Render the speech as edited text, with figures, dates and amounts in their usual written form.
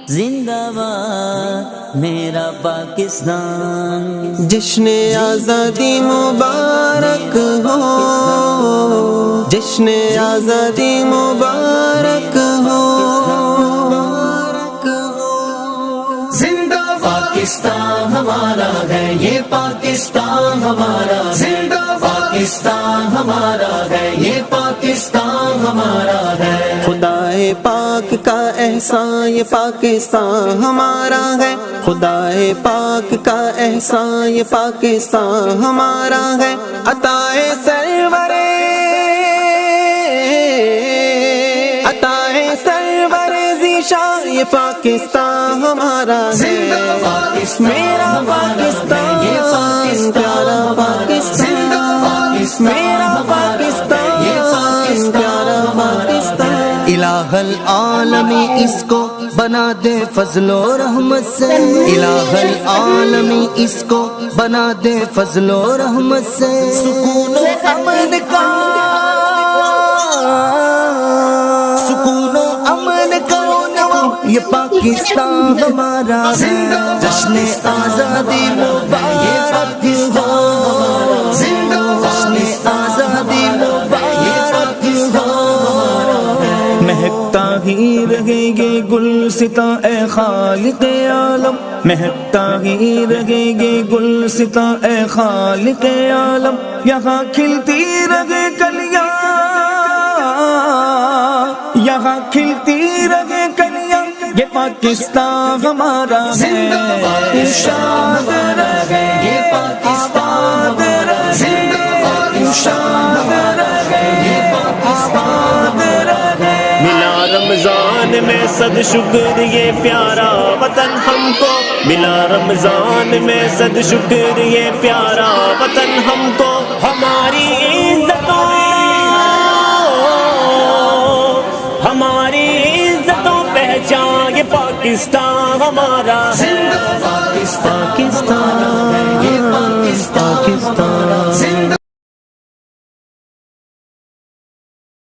زندہ باد میرا پاکستان، جشن آزادی مبارک ہو، جشن آزادی مبارک ہو، زندہ پاکستان ہمارا ہے، یہ پاکستان ہمارا، زندہ پاکستان ہمارا ہے، یہ پاکستان ہمارا ہے۔ خدائے پاک کا احسان یہ پاکستان ہمارا ہے، خدائے پاک کا احسان یہ پاکستان ہمارا ہے، عطائے سرور ذیشان یہ پاکستان ہمارا ہے، میرا پاکستان پیارا پاکستان، میرا پاکستان پیارا پاکستان۔ الہ العالمی اس کو بنا دے فضل و رحمت سے، الہ العالمی اس کو بنا دے فضل و رحمت سے، سکون و امن کا، سکون و امن کا نوا یہ پاکستان ہمارا ہے، جشن آزادی مبارک ہو، جشن آزادی مبارک ہو۔ مہکتا ہی رہے گے گلستاں اے خالق عالم، مہکتا ہی رہے گے گلستاں اے خالق عالم، یہاں کھلتی رہے کلیاں، یہاں کھلتی رہے کلیاں، یہ پاکستان ہمارا ہے، شاد رہے یہ پاکستان رہے، شاد رہے یہ پاکستان رہے۔ ملا رمضان میں صد شکر یہ پیارا وطن ہم کو، ملا رمضان میں صد شکر یہ پیارا وطن ہم کو، ہماری عزتوں، ہماری عزتوں پہچان یہ پاکستان ہمارا ہے، پاکستان، پاکستان،